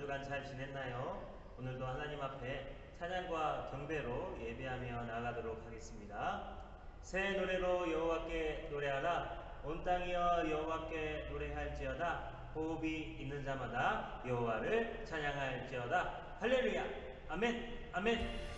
주간 잘 지냈나요? 오늘도 하나님 앞에 찬양과 경배로 예배하며 나가도록 하겠습니다. 새 노래로 여호와께 노래하라. 온 땅이여 여호와께 노래할지어다. 호흡이 있는 자마다 여호와를 찬양할지어다. 할렐루야. 아멘. 아멘.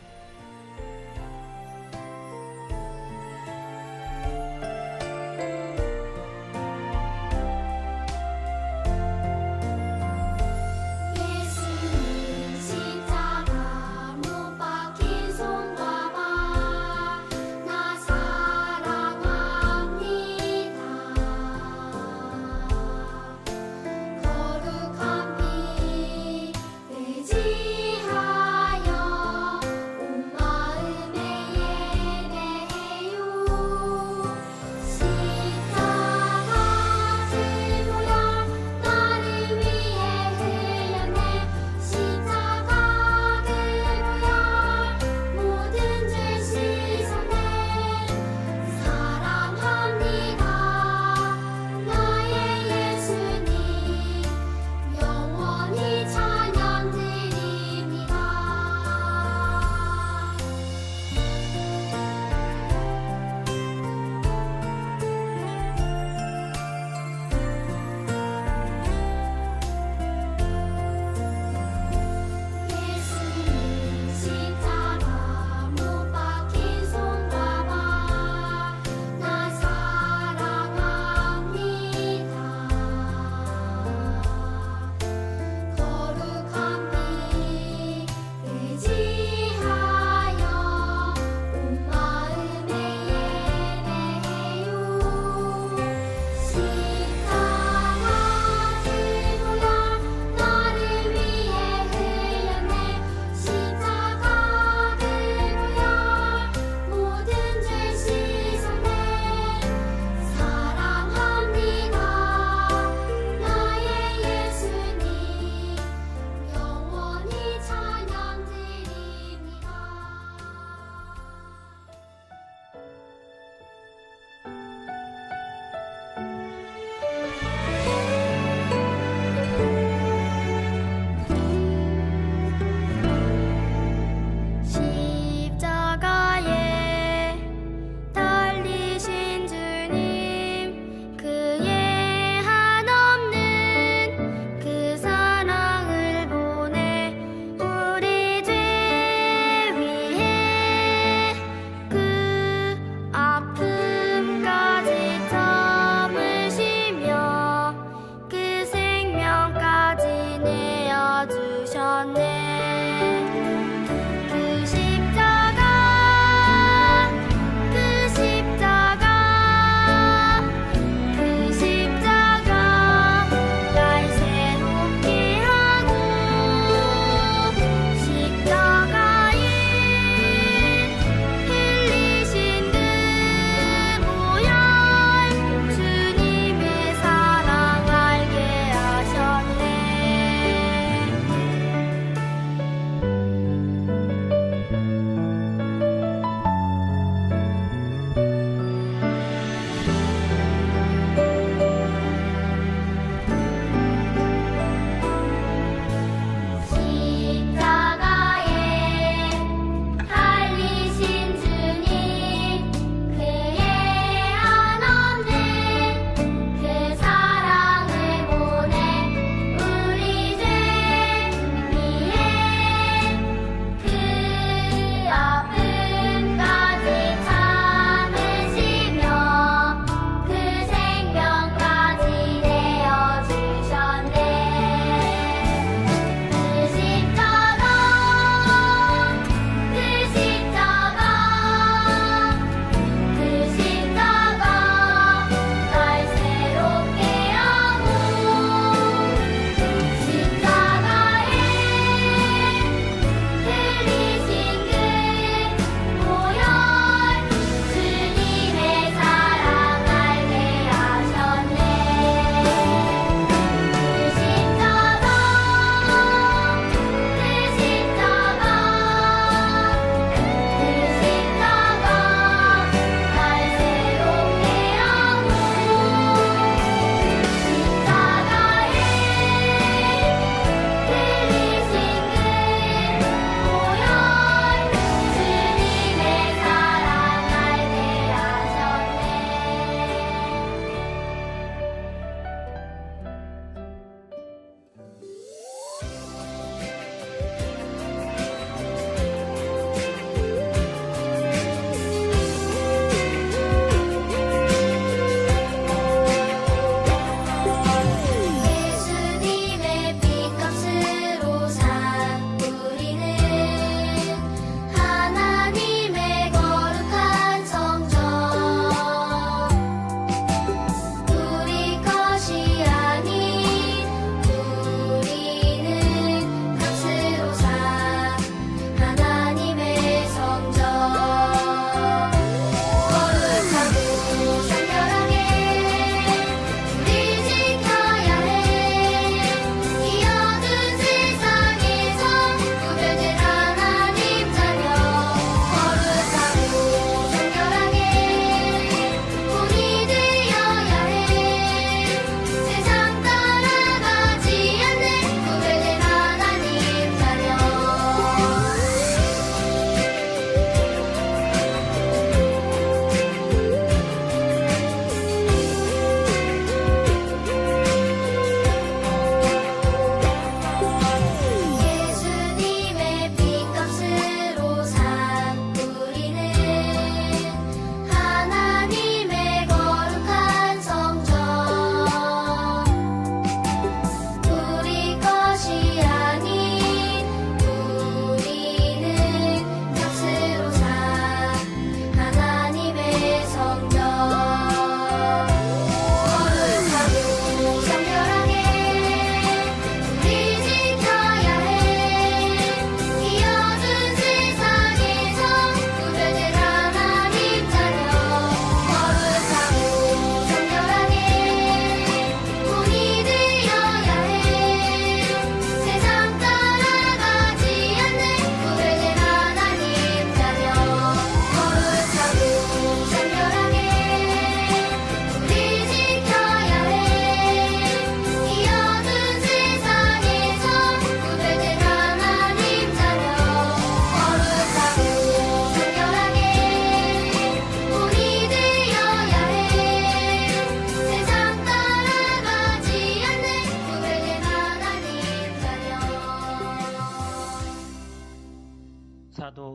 의지하여 온 마음에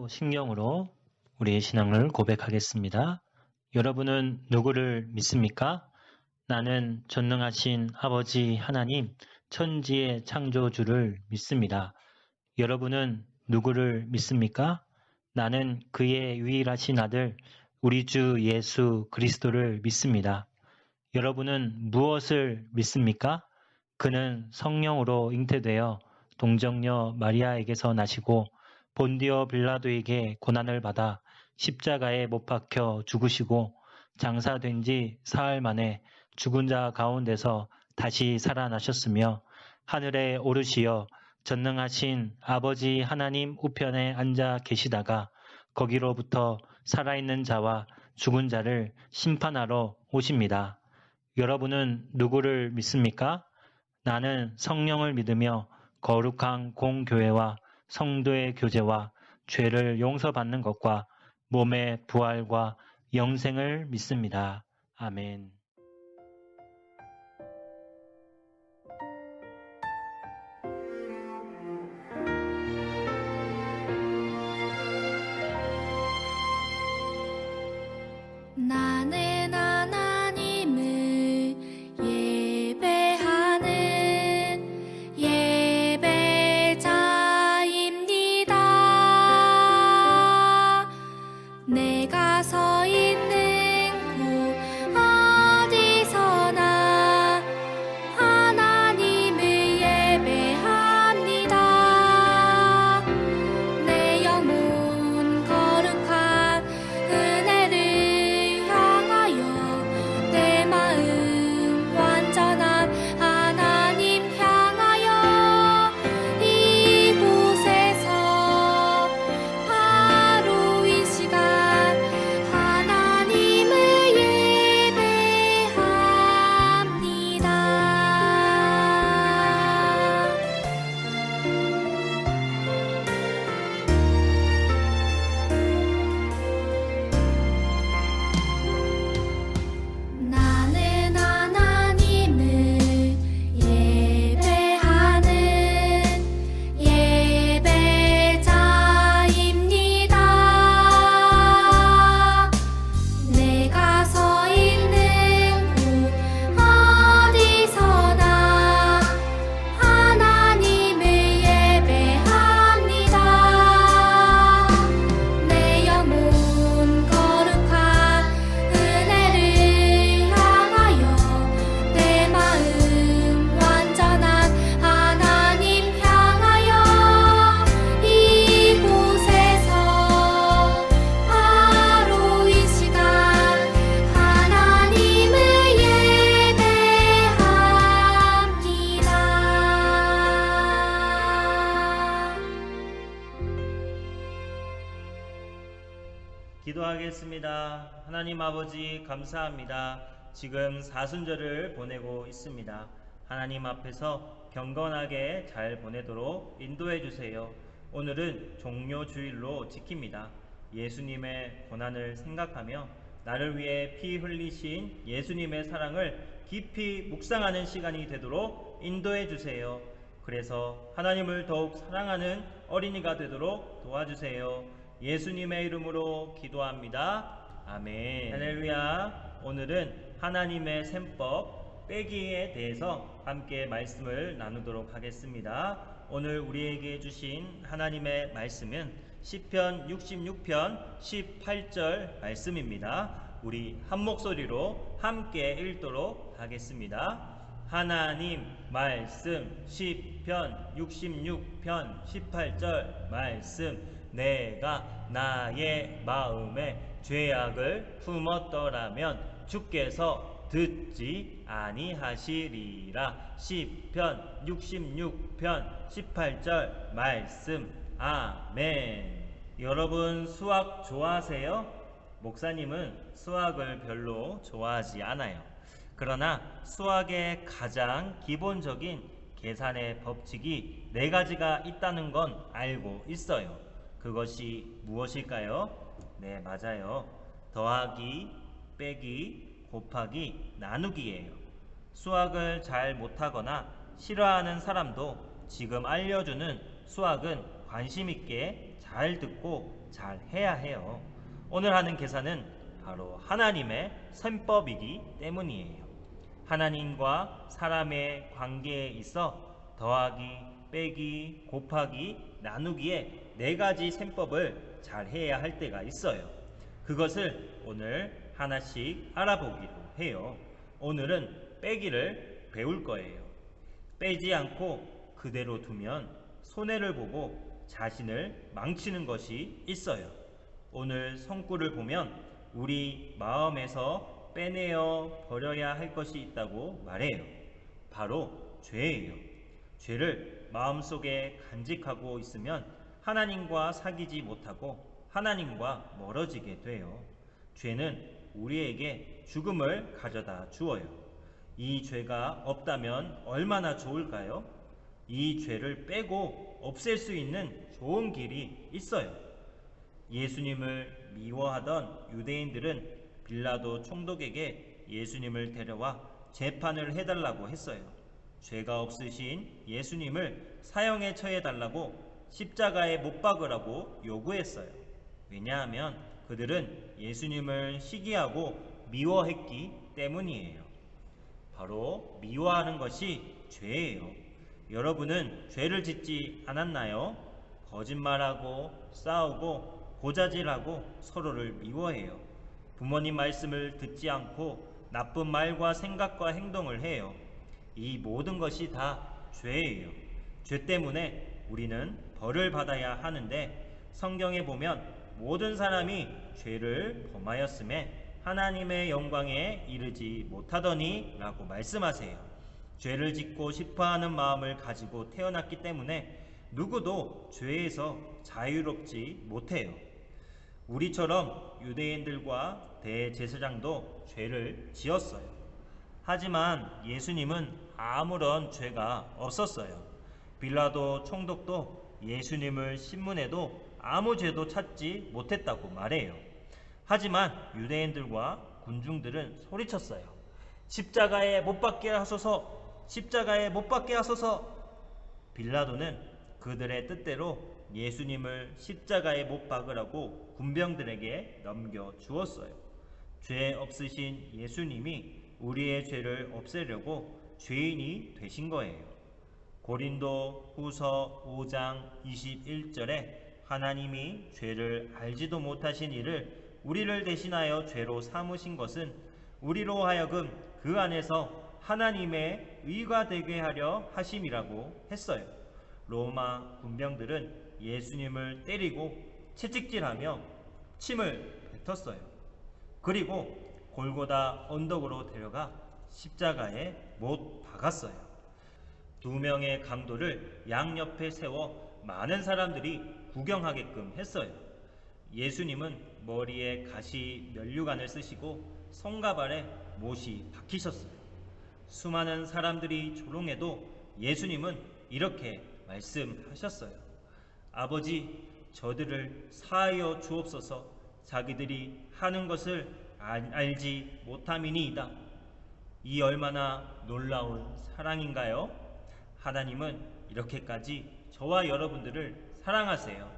신경으로 우리의 신앙을 고백하겠습니다. 여러분은 누구를 믿습니까? 나는 전능하신 아버지 하나님, 천지의 창조주를 믿습니다. 여러분은 누구를 믿습니까? 나는 그의 유일하신 아들, 우리 주 예수 그리스도를 믿습니다. 여러분은 무엇을 믿습니까? 그는 성령으로 잉태되어 동정녀 마리아에게서 나시고 본디오 빌라도에게 고난을 받아 십자가에 못 박혀 죽으시고 장사된 지 사흘 만에 죽은 자 가운데서 다시 살아나셨으며 하늘에 오르시어 전능하신 아버지 하나님 우편에 앉아 계시다가 거기로부터 살아있는 자와 죽은 자를 심판하러 오십니다. 여러분은 누구를 믿습니까? 나는 성령을 믿으며 거룩한 공교회와 성도의 교제와 죄를 용서받는 것과 몸의 부활과 영생을 믿습니다. 아멘. 나는 하나님을 예배하는 예배자입니다. 내가 서 있는 곳 어디서나 하나님을 예배합니다. 내 영혼 거룩한 은혜를 내 마음 완전한 하나님 향하여 이곳에서 바로 이 시간 하나님을 예배합니다. 나는 하나님을 예배하는 예배자입니다. 내가 서 있는 곳 어디서나 하나님을 예배합니다. 내 영혼 거룩한 은혜를 향하여 내 마음 완전한 하나님 향하여 이곳에서 바로 이 시간 하나님을 예배합니다. 기도하겠습니다. 하나님 아버지 감사합니다. 지금 사순절을 보내고 있습니다. 하나님 앞에서 경건하게 잘 보내도록 인도해 주세요. 오늘은 종료주일로 지킵니다. 예수님의 고난을 생각하며 나를 위해 피 흘리신 예수님의 사랑을 깊이 묵상하는 시간이 되도록 인도해 주세요. 그래서 하나님을 더욱 사랑하는 어린이가 되도록 도와주세요. 예수님의 이름으로 기도합니다. 아멘. 할렐루야. 오늘은 하나님의 셈법 빼기에 대해서 함께 말씀을 나누도록 하겠습니다. 오늘 우리에게 주신 하나님의 말씀은 시편 66편 18절 말씀입니다. 우리 한 목소리로 함께 읽도록 하겠습니다. 하나님 말씀 시편 66편 18절 말씀 내가 나의 마음에 죄악을 품었더라면 주께서 듣지 아니하시리라. 시편 66편 18절 말씀. 아멘. 여러분 수학 좋아하세요? 목사님은 수학을 별로 좋아하지 않아요. 그러나 수학의 가장 기본적인 계산의 법칙이 4가지가 있다는 건 알고 있어요. 그것이 무엇일까요? 네, 맞아요. 더하기, 빼기, 곱하기, 나누기예요. 수학을 잘 못하거나 싫어하는 사람도 지금 알려주는 수학은 관심 있게 잘 듣고 잘 해야 해요. 오늘 하는 계산은 바로 하나님의 셈법이기 때문이에요. 하나님과 사람의 관계에 있어 더하기, 빼기, 곱하기, 나누기에 4가지 셈법을 잘 해야 할 때가 있어요. 그것을 오늘 하나씩 알아보기로 해요. 오늘은 빼기를 배울 거예요. 빼지 않고 그대로 두면 손해를 보고 자신을 망치는 것이 있어요. 오늘 성구를 보면 우리 마음에서 빼내어 버려야 할 것이 있다고 말해요. 바로 죄예요. 죄를 마음속에 간직하고 있으면 하나님과 사귀지 못하고 하나님과 멀어지게 돼요. 죄는 우리에게 죽음을 가져다 주어요. 이 죄가 없다면 얼마나 좋을까요? 이 죄를 빼고 없앨 수 있는 좋은 길이 있어요. 예수님을 미워하던 유대인들은 빌라도 총독에게 예수님을 데려와 재판을 해달라고 했어요. 죄가 없으신 예수님을 사형에 처해달라고 십자가에 못 박으라고 요구했어요. 왜냐하면 그들은 예수님을 시기하고 미워했기 때문이에요. 바로 미워하는 것이 죄예요. 여러분은 죄를 짓지 않았나요? 거짓말하고 싸우고 고자질하고 서로를 미워해요. 부모님 말씀을 듣지 않고 나쁜 말과 생각과 행동을 해요. 이 모든 것이 다 죄예요. 죄 때문에 우리는 벌을 받아야 하는데 성경에 보면 모든 사람이 죄를 범하였음에 하나님의 영광에 이르지 못하더니 라고 말씀하세요. 죄를 짓고 싶어하는 마음을 가지고 태어났기 때문에 누구도 죄에서 자유롭지 못해요. 우리처럼 유대인들과 대제사장도 죄를 지었어요. 하지만 예수님은 아무런 죄가 없었어요. 빌라도 총독도 예수님을 신문해도 아무 죄도 찾지 못했다고 말해요. 하지만 유대인들과 군중들은 소리쳤어요. 십자가에 못 박게 하소서! 십자가에 못 박게 하소서! 빌라도는 그들의 뜻대로 예수님을 십자가에 못 박으라고 군병들에게 넘겨주었어요. 죄 없으신 예수님이 우리의 죄를 없애려고 죄인이 되신 거예요. 고린도 후서 5장 21절에 하나님이 죄를 알지도 못하신 이를 우리를 대신하여 죄로 삼으신 것은 우리로 하여금 그 안에서 하나님의 의가 되게 하려 하심이라고 했어요. 로마 군병들은 예수님을 때리고 채찍질하며 침을 뱉었어요. 그리고 골고다 언덕으로 데려가 십자가에 못 박았어요. 2명의 강도를 양옆에 세워 많은 사람들이 구경하게끔 했어요. 예수님은 머리에 가시 면류관을 쓰시고 손가발에 못이 박히셨어요. 수많은 사람들이 조롱해도 예수님은 이렇게 말씀하셨어요. 아버지, 저들을 사하여 주옵소서. 자기들이 하는 것을 알지 못함이니이다. 이 얼마나 놀라운 사랑인가요? 하나님은 이렇게까지 저와 여러분들을 사랑하세요.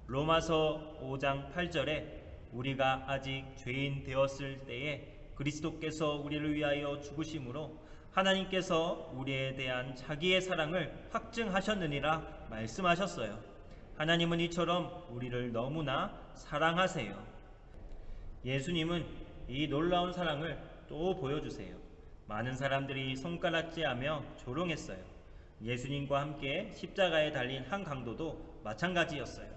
로마서 5장 8절에 우리가 아직 죄인 되었을 때에 그리스도께서 우리를 위하여 죽으심으로 하나님께서 우리에 대한 자기의 사랑을 확증하셨느니라 말씀하셨어요. 하나님은 이처럼 우리를 너무나 사랑하세요. 예수님은 이 놀라운 사랑을 또 보여주세요. 많은 사람들이 손가락질하며 조롱했어요. 예수님과 함께 십자가에 달린 한 강도도 마찬가지였어요.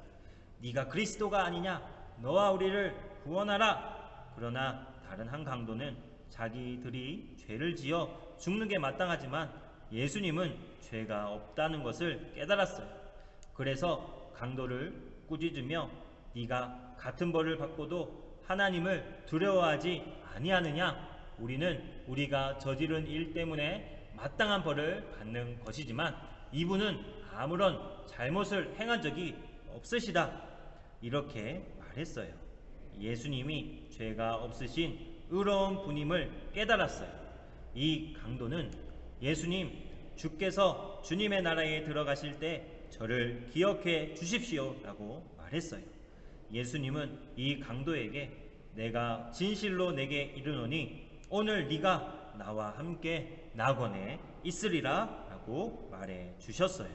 네가 그리스도가 아니냐? 너와 우리를 구원하라. 그러나 다른 한 강도는 자기들이 죄를 지어 죽는 게 마땅하지만 예수님은 죄가 없다는 것을 깨달았어요. 그래서 강도를 꾸짖으며 네가 같은 벌을 받고도 하나님을 두려워하지 아니하느냐? 우리는 우리가 저지른 일 때문에 마땅한 벌을 받는 것이지만 이분은 아무런 잘못을 행한 적이 없으시다. 이렇게 말했어요. 예수님이 죄가 없으신 의로운 분임을 깨달았어요. 이 강도는 예수님, 주께서 주님의 나라에 들어가실 때 저를 기억해 주십시오 라고 말했어요. 예수님은 이 강도에게 내가 진실로 내게 이르노니 오늘 네가 나와 함께 낙원에 있으리라 라고 말해 주셨어요.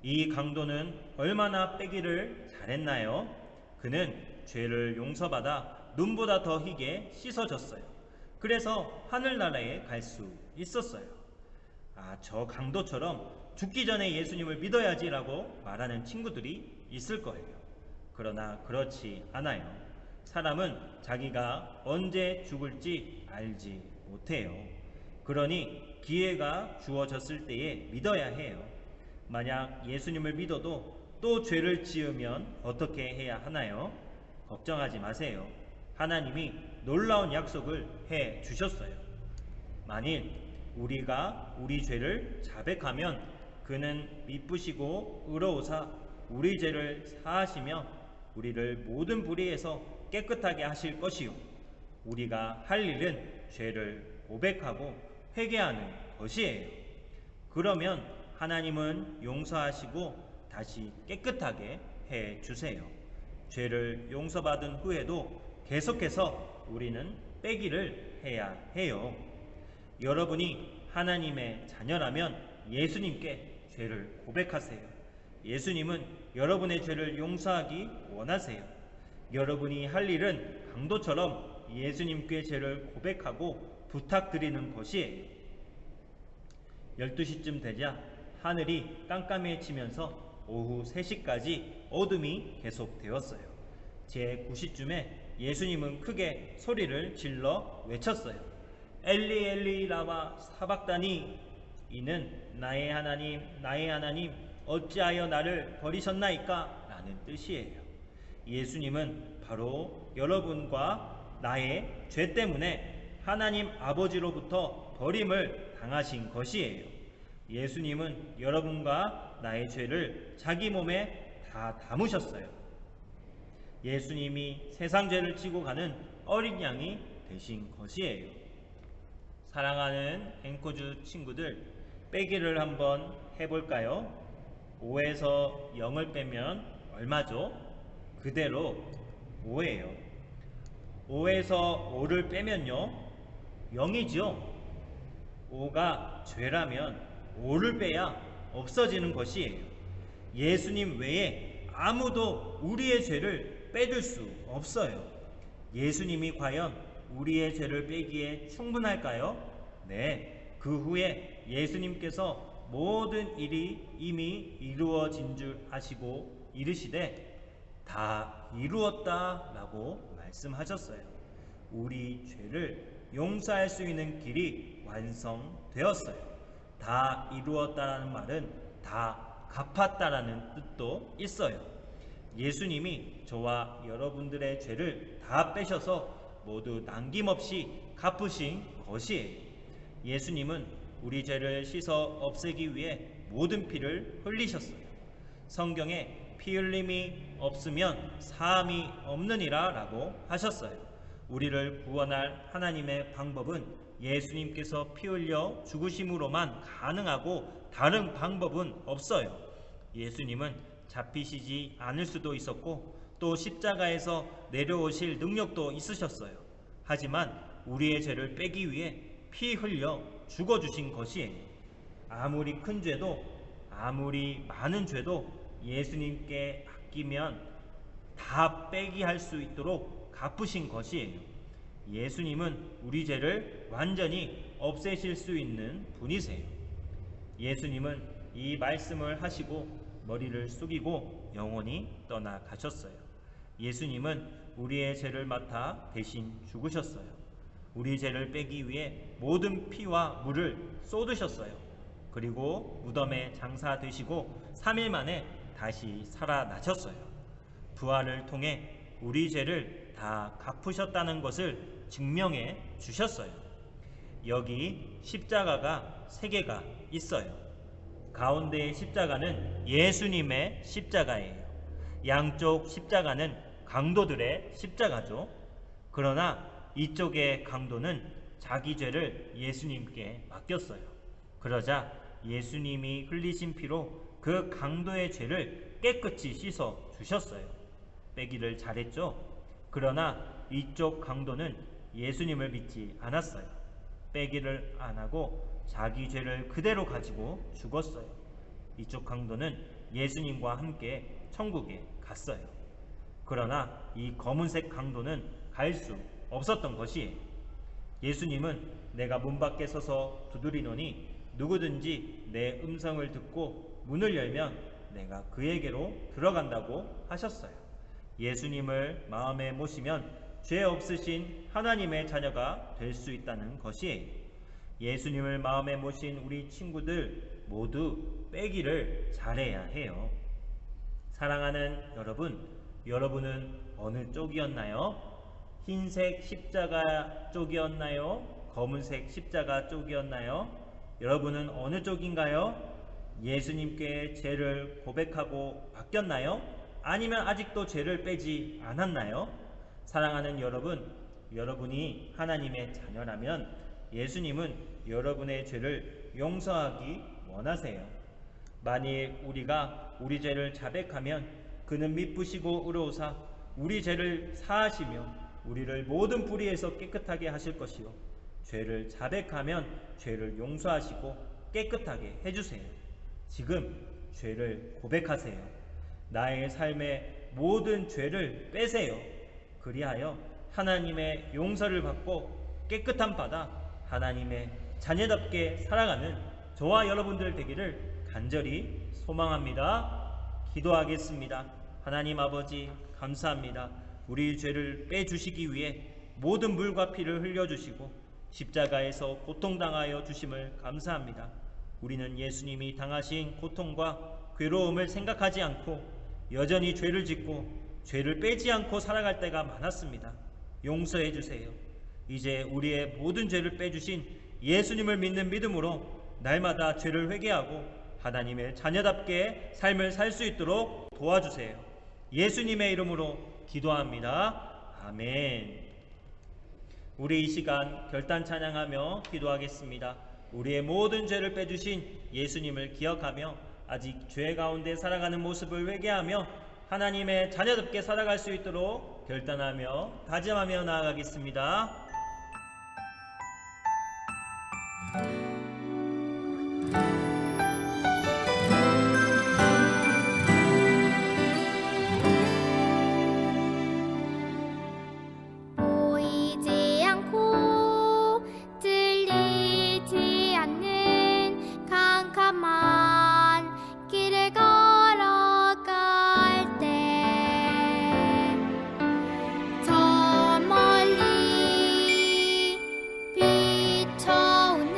이 강도는 얼마나 빼기를 잘했나요? 그는 죄를 용서받아 눈보다 더 희게 씻어졌어요. 그래서 하늘나라에 갈 수 있었어요. 저 강도처럼 죽기 전에 예수님을 믿어야지라고 말하는 친구들이 있을 거예요. 그러나 그렇지 않아요. 사람은 자기가 언제 죽을지 알지 못해요. 그러니 기회가 주어졌을 때에 믿어야 해요. 만약 예수님을 믿어도 또 죄를 지으면 어떻게 해야 하나요? 걱정하지 마세요. 하나님이 놀라운 약속을 해 주셨어요. 만일 우리가 우리 죄를 자백하면 그는 미쁘시고 의로우사 우리 죄를 사하시며 우리를 모든 불의에서 깨끗하게 하실 것이요 우리가 할 일은 죄를 고백하고 회개하는 것이에요. 그러면 하나님은 용서하시고 다시 깨끗하게 해 주세요. 죄를 용서받은 후에도 계속해서 우리는 빼기를 해야 해요. 여러분이 하나님의 자녀라면 예수님께 죄를 고백하세요. 예수님은 여러분의 죄를 용서하기 원하세요. 여러분이 할 일은 강도처럼 예수님께 죄를 고백하고 부탁드리는 것이에요. 12시쯤 되자 하늘이 깜깜해지면서 오후 3시까지 어둠이 계속되었어요. 제 9시쯤에 예수님은 크게 소리를 질러 외쳤어요. 엘리 엘리 라마 사박다니, 이는 나의 하나님 어찌하여 나를 버리셨나이까? 라는 뜻이에요. 예수님은 바로 여러분과 나의 죄 때문에 하나님 아버지로부터 버림을 당하신 것이에요. 예수님은 여러분과 나의 죄를 자기 몸에 다 담으셨어요. 예수님이 세상 죄를 지고 가는 어린 양이 되신 것이에요. 사랑하는 앵커주 친구들, 빼기를 한번 해볼까요? 5에서 0을 빼면 얼마죠? 그대로 5예요. 5에서 5를 빼면요 0이죠. 5가 죄라면 5를 빼야 없어지는 것이에요. 예수님 외에 아무도 우리의 죄를 빼줄 수 없어요. 예수님이 과연 우리의 죄를 빼기에 충분할까요? 네, 그 후에 예수님께서 모든 일이 이미 이루어진 줄 아시고 이르시되 다 이루었다 라고 말씀하셨어요. 우리 죄를 용서할 수 있는 길이 완성되었어요. 다 이루었다라는 말은 다 갚았다라는 뜻도 있어요. 예수님이 저와 여러분들의 죄를 다 빼셔서 모두 남김없이 갚으신 것이에요. 예수님은 우리 죄를 씻어 없애기 위해 모든 피를 흘리셨어요. 성경에 피 흘림이 없으면 사함이 없느니라 라고 하셨어요. 우리를 구원할 하나님의 방법은 예수님께서 피 흘려 죽으심으로만 가능하고 다른 방법은 없어요. 예수님은 잡히시지 않을 수도 있었고 또 십자가에서 내려오실 능력도 있으셨어요. 하지만 우리의 죄를 빼기 위해 피 흘려 죽어주신 것이에요. 아무리 큰 죄도 아무리 많은 죄도 예수님께 아끼면 다 빼기 할 수 있도록 갚으신 것이에요. 예수님은 우리 죄를 완전히 없애실 수 있는 분이세요. 예수님은 이 말씀을 하시고 머리를 숙이고 영원히 떠나가셨어요. 예수님은 우리의 죄를 맡아 대신 죽으셨어요. 우리 죄를 빼기 위해 모든 피와 물을 쏟으셨어요. 그리고 무덤에 장사되시고 3일 만에 다시 살아나셨어요. 부활을 통해 우리 죄를 다 갚으셨다는 것을 증명해 주셨어요. 여기 십자가가 3개가 있어요. 가운데의 십자가는 예수님의 십자가예요. 양쪽 십자가는 강도들의 십자가죠. 그러나 이쪽의 강도는 자기 죄를 예수님께 맡겼어요. 그러자 예수님이 흘리신 피로 그 강도의 죄를 깨끗이 씻어 주셨어요. 빼기를 잘했죠? 그러나 이쪽 강도는 예수님을 믿지 않았어요. 빼기를 안 하고 자기 죄를 그대로 가지고 죽었어요. 이쪽 강도는 예수님과 함께 천국에 갔어요. 그러나 이 검은색 강도는 갈 수 없었던 것이에요. 예수님은 내가 문 밖에 서서 두드리노니 누구든지 내 음성을 듣고 문을 열면 내가 그에게로 들어간다고 하셨어요. 예수님을 마음에 모시면 죄 없으신 하나님의 자녀가 될 수 있다는 것이에요. 예수님을 마음에 모신 우리 친구들 모두 빼기를 잘해야 해요. 사랑하는 여러분, 여러분은 어느 쪽이었나요? 흰색 십자가 쪽이었나요? 검은색 십자가 쪽이었나요? 여러분은 어느 쪽인가요? 예수님께 죄를 고백하고 바뀌었나요? 아니면 아직도 죄를 빼지 않았나요? 사랑하는 여러분, 여러분이 하나님의 자녀라면 예수님은 여러분의 죄를 용서하기 원하세요. 만일 우리가 우리 죄를 자백하면 그는 미쁘시고 의로우사 우리 죄를 사하시며 우리를 모든 불의에서 깨끗하게 하실 것이요 죄를 자백하면 죄를 용서하시고 깨끗하게 해주세요. 지금 죄를 고백하세요. 나의 삶의 모든 죄를 빼세요. 그리하여 하나님의 용서를 받고 깨끗함 받아 하나님의 자녀답게 살아가는 저와 여러분들 되기를 간절히 소망합니다. 기도하겠습니다. 하나님 아버지 감사합니다. 우리 죄를 빼주시기 위해 모든 물과 피를 흘려주시고 십자가에서 고통당하여 주심을 감사합니다. 우리는 예수님이 당하신 고통과 괴로움을 생각하지 않고 여전히 죄를 짓고 죄를 빼지 않고 살아갈 때가 많았습니다. 용서해 주세요. 이제 우리의 모든 죄를 빼주신 예수님을 믿는 믿음으로 날마다 죄를 회개하고 하나님의 자녀답게 삶을 살 수 있도록 도와주세요. 예수님의 이름으로 기도합니다. 아멘. 우리 이 시간 결단 찬양하며 기도하겠습니다. 우리의 모든 죄를 빼주신 예수님을 기억하며 아직 죄 가운데 살아가는 모습을 회개하며 하나님의 자녀답게 살아갈 수 있도록 결단하며 다짐하며 나아가겠습니다. 보이지 않고 들리지 않는 캄캄한 길을 걸어갈 때 저 멀리 비춰오는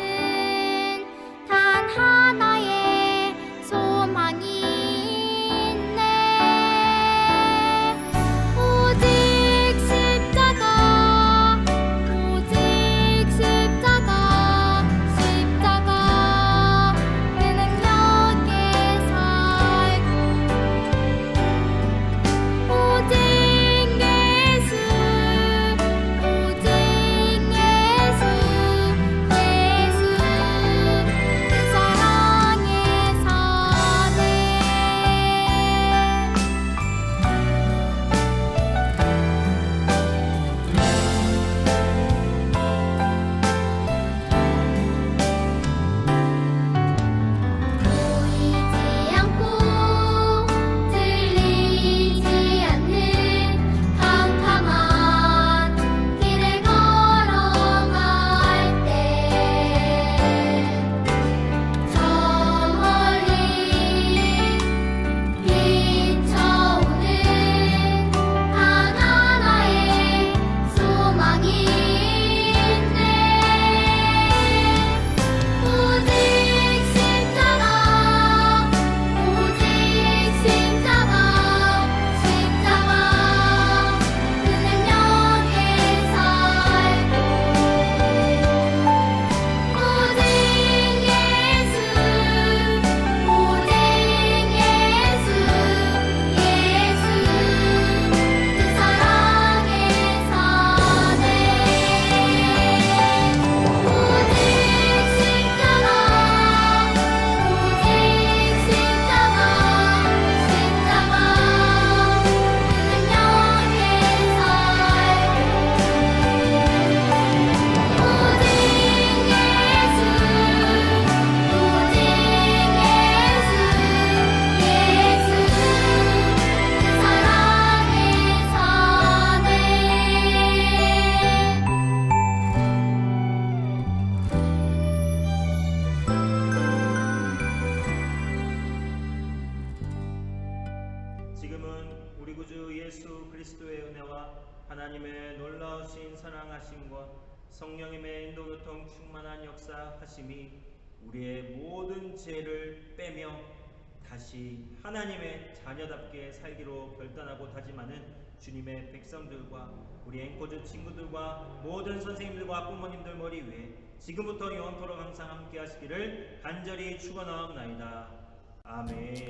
주 예수 그리스도의 은혜와 하나님의 놀라우신 사랑하심과 성령님의 인도교통 충만한 역사하심이 우리의 모든 죄를 빼며 다시 하나님의 자녀답게 살기로 결단하고 다짐하는 주님의 백성들과 우리 앵커즈 친구들과 모든 선생님들과 부모님들 머리 위에 지금부터 영원토록 항상 함께 하시기를 간절히 축원하옵나이다. 아멘.